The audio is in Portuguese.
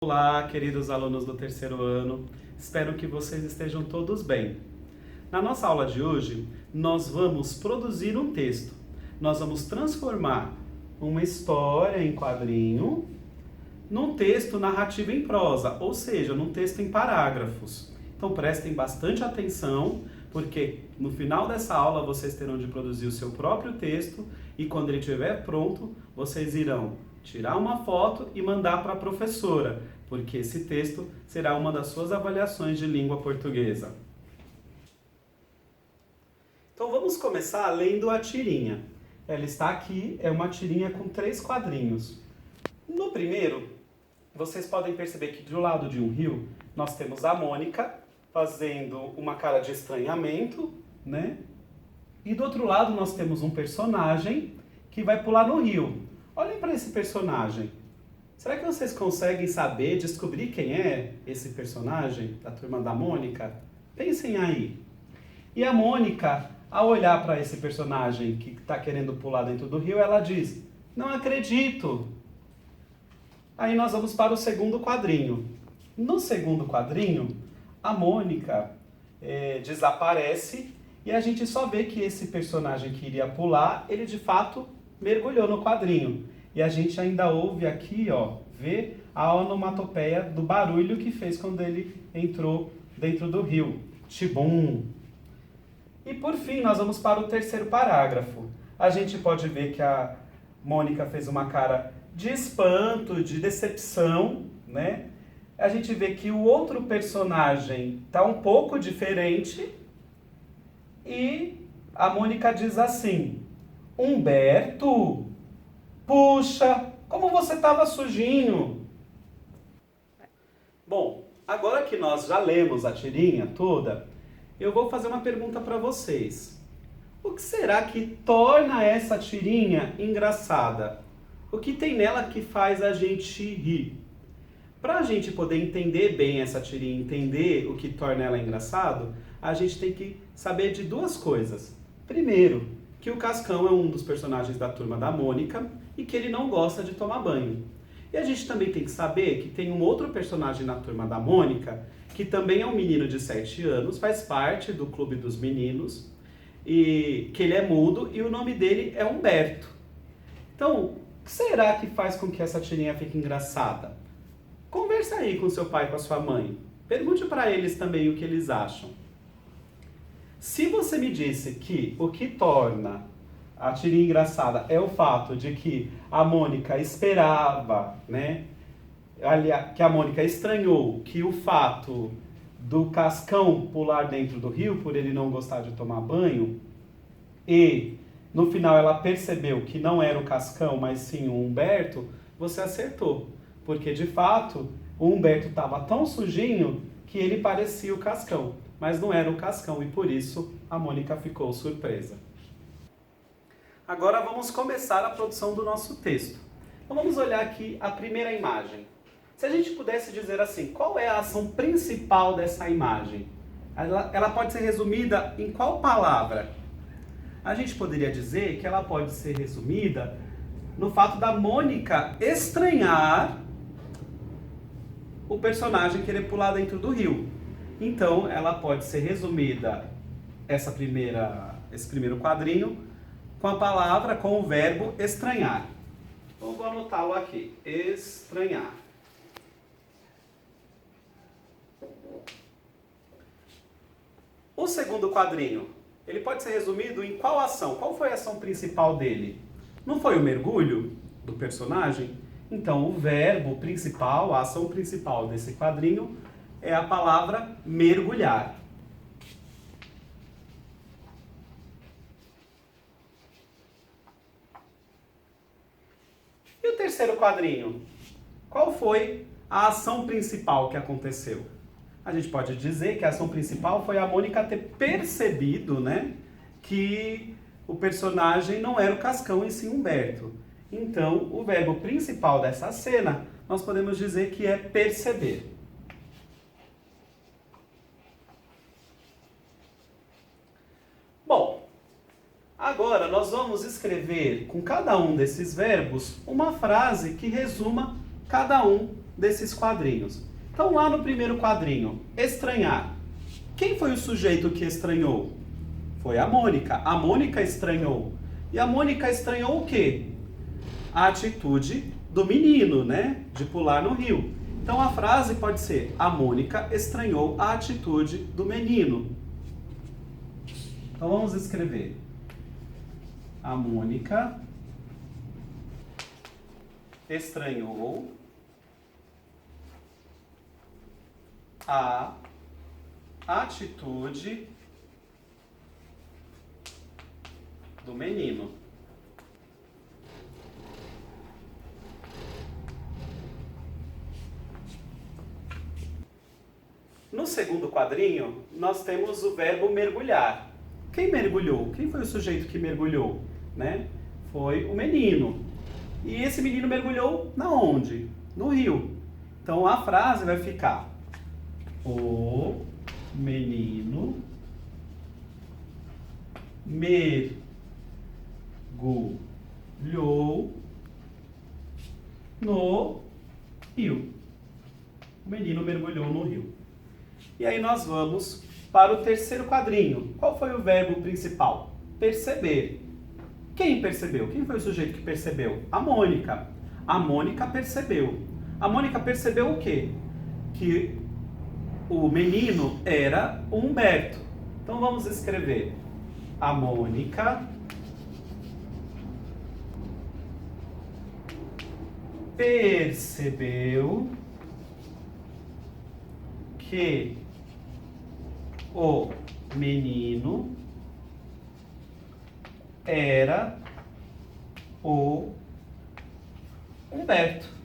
Olá, queridos alunos do terceiro ano, espero que vocês estejam todos bem. Na nossa aula de hoje, nós vamos produzir um texto. Nós vamos transformar uma história em quadrinho num texto narrativo em prosa, ou seja, num texto em parágrafos. Então prestem bastante atenção, porque no final dessa aula vocês terão de produzir o seu próprio texto e quando ele estiver pronto, vocês irão tirar uma foto e mandar para a professora, porque esse texto será uma das suas avaliações de língua portuguesa. Então vamos começar lendo a tirinha. Ela está aqui, é uma tirinha com 3 quadrinhos. No primeiro, vocês podem perceber que do lado de um rio, nós temos a Mônica fazendo uma cara de estranhamento, né? E do outro lado nós temos um personagem que vai pular no rio. Olhem para esse personagem. Será que vocês conseguem saber, descobrir quem é esse personagem da Turma da Mônica? Pensem aí. E a Mônica, ao olhar para esse personagem que está querendo pular dentro do rio, ela diz: "Não acredito!" Aí nós vamos para o segundo quadrinho. No segundo quadrinho, a Mônica desaparece e a gente só vê que esse personagem que iria pular, ele de fato mergulhou no quadrinho. E a gente ainda ouve aqui, vê a onomatopeia do barulho que fez quando ele entrou dentro do rio. Tibum! E por fim, nós vamos para o terceiro parágrafo. A gente pode ver que a Mônica fez uma cara de espanto, de decepção, né? A gente vê que o outro personagem está um pouco diferente e a Mônica diz assim: "Humberto, puxa, como você estava sujinho." Bom, agora que nós já lemos a tirinha toda, eu vou fazer uma pergunta para vocês. O que será que torna essa tirinha engraçada? O que tem nela que faz a gente rir? Para a gente poder entender bem essa tirinha, entender o que torna ela engraçado, a gente tem que saber de 2 coisas. Primeiro, que o Cascão é um dos personagens da Turma da Mônica e que ele não gosta de tomar banho. E a gente também tem que saber que tem um outro personagem na Turma da Mônica, que também é um menino de 7 anos, faz parte do Clube dos Meninos, e que ele é mudo e o nome dele é Humberto. Então, o que será que faz com que essa tirinha fique engraçada? Conversa aí com seu pai e com a sua mãe. Pergunte para eles também o que eles acham. Se você me disse que o que torna a tirinha engraçada é o fato de que a Mônica esperava, né? Aliás, que a Mônica estranhou que o fato do Cascão pular dentro do rio por ele não gostar de tomar banho e no final ela percebeu que não era o Cascão, mas sim o Humberto, você acertou. Porque de fato o Humberto estava tão sujinho que ele parecia o Cascão, mas não era o Cascão e por isso a Mônica ficou surpresa. Agora vamos começar a produção do nosso texto. Então vamos olhar aqui a primeira imagem. Se a gente pudesse dizer assim, qual é a ação principal dessa imagem? Ela pode ser resumida em qual palavra? A gente poderia dizer que ela pode ser resumida no fato da Mônica estranhar o personagem querer pular dentro do rio. Então, ela pode ser resumida, esse primeiro quadrinho, com a palavra, com o verbo estranhar. Então, vou anotá-lo aqui. Estranhar. O segundo quadrinho, ele pode ser resumido em qual ação? Qual foi a ação principal dele? Não foi o mergulho do personagem? Então, o verbo principal, a ação principal desse quadrinho é a palavra mergulhar. E o terceiro quadrinho? Qual foi a ação principal que aconteceu? A gente pode dizer que a ação principal foi a Mônica ter percebido, né, que o personagem não era o Cascão e sim Humberto. Então, o verbo principal dessa cena, nós podemos dizer que é perceber. Bom, agora nós vamos escrever com cada um desses verbos uma frase que resuma cada um desses quadrinhos. Então, lá no primeiro quadrinho, estranhar. Quem foi o sujeito que estranhou? Foi a Mônica. A Mônica estranhou. E a Mônica estranhou o quê? A atitude do menino, né? De pular no rio. Então, a frase pode ser: a Mônica estranhou a atitude do menino. Então, vamos escrever. A Mônica estranhou a atitude do menino. No segundo quadrinho, nós temos o verbo mergulhar. Quem mergulhou? Quem foi o sujeito que mergulhou? Né? Foi o menino. E esse menino mergulhou na onde? No rio. Então a frase vai ficar: o menino mergulhou no rio. O menino mergulhou no rio. E aí nós vamos para o terceiro quadrinho. Qual foi o verbo principal? Perceber. Quem percebeu? Quem foi o sujeito que percebeu? A Mônica. A Mônica percebeu. A Mônica percebeu o quê? Que o menino era o Humberto. Então vamos escrever: a Mônica percebeu que o menino era o Humberto.